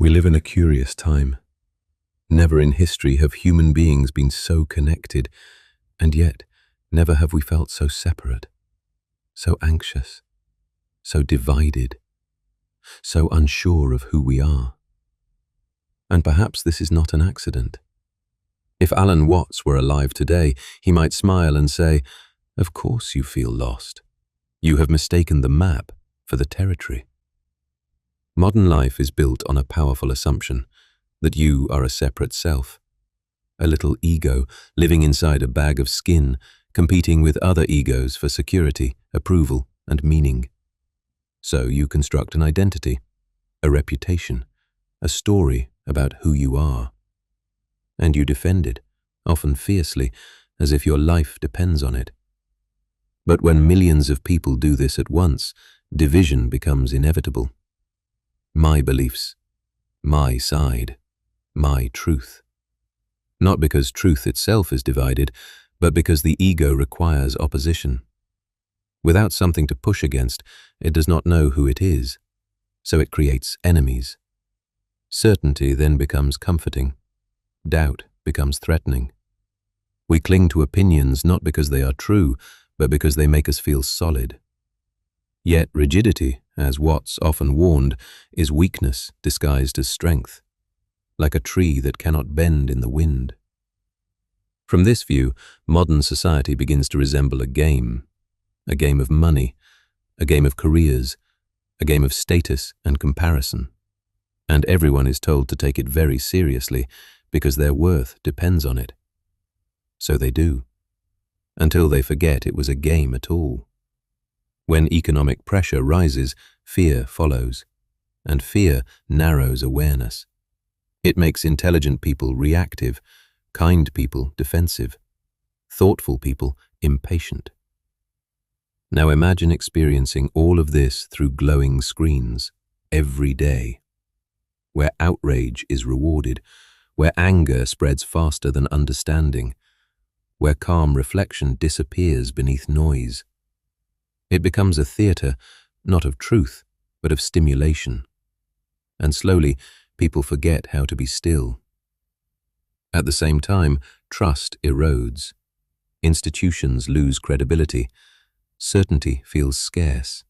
We live in a curious time. Never in history have human beings been so connected, and yet never have we felt so separate, so anxious, so divided, so unsure of who we are. And perhaps this is not an accident. If Alan Watts were alive today, he might smile and say, "Of course you feel lost. You have mistaken the map for the territory." Modern life is built on a powerful assumption that you are a separate self, a little ego living inside a bag of skin, competing with other egos for security, approval, and meaning. So you construct an identity, a reputation, a story about who you are. And you defend it, often fiercely, as if your life depends on it. But when millions of people do this at once, division becomes inevitable. My beliefs, my side, my truth. Not because truth itself is divided, but because the ego requires opposition. Without something to push against, it does not know who it is, so it creates enemies. Certainty then becomes comforting. Doubt becomes threatening. We cling to opinions not because they are true, but because they make us feel solid. Yet rigidity, as Watts often warned, is weakness disguised as strength, like a tree that cannot bend in the wind. From this view, modern society begins to resemble a game of money, a game of careers, a game of status and comparison. And everyone is told to take it very seriously because their worth depends on it. So they do, until they forget it was a game at all. When economic pressure rises, fear follows, and fear narrows awareness. It makes intelligent people reactive, kind people defensive, thoughtful people impatient. Now imagine experiencing all of this through glowing screens, every day, where outrage is rewarded, where anger spreads faster than understanding, where calm reflection disappears beneath noise. It becomes a theater, not of truth, but of stimulation. And slowly, people forget how to be still. At the same time, trust erodes. Institutions lose credibility. Certainty feels scarce.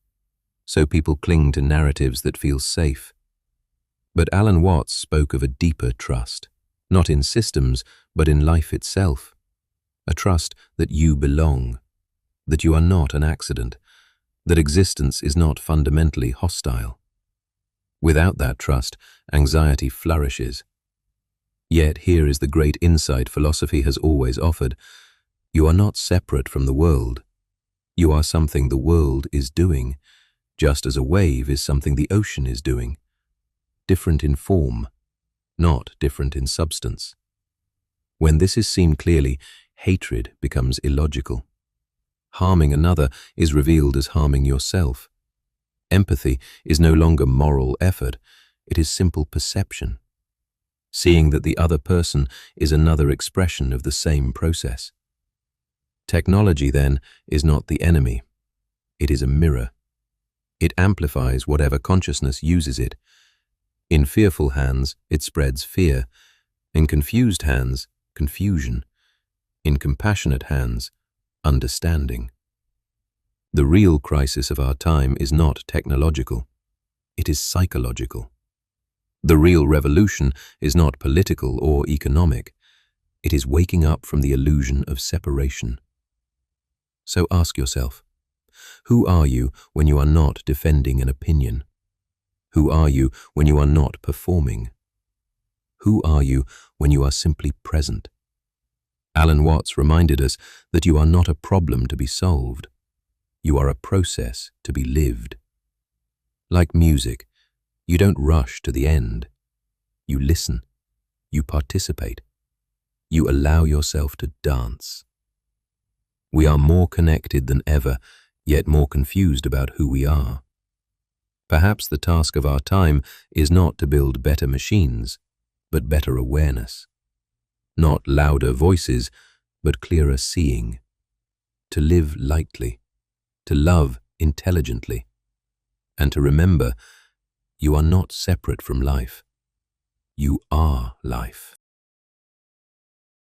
So people cling to narratives that feel safe. But Alan Watts spoke of a deeper trust, not in systems, but in life itself. A trust that you belong, that you are not an accident, that existence is not fundamentally hostile. Without that trust, anxiety flourishes. Yet here is the great insight philosophy has always offered. You are not separate from the world. You are something the world is doing, just as a wave is something the ocean is doing. Different in form, not different in substance. When this is seen clearly, hatred becomes illogical. Harming another is revealed as harming yourself. Empathy is no longer moral effort, it is simple perception. Seeing that the other person is another expression of the same process. Technology, then, is not the enemy. It is a mirror. It amplifies whatever consciousness uses it. In fearful hands, it spreads fear. In confused hands, confusion. In compassionate hands, understanding. The real crisis of our time is not technological. It is psychological. The real revolution is not political or economic. It is waking up from the illusion of separation. So ask yourself, who are you when you are not defending an opinion? Who are you when you are not performing? Who are you when you are simply present? Alan Watts reminded us that you are not a problem to be solved. You are a process to be lived. Like music, you don't rush to the end. You listen. You participate. You allow yourself to dance. We are more connected than ever, yet more confused about who we are. Perhaps the task of our time is not to build better machines, but better awareness. Not louder voices, but clearer seeing. To live lightly, to love intelligently, and to remember you are not separate from life. You are life.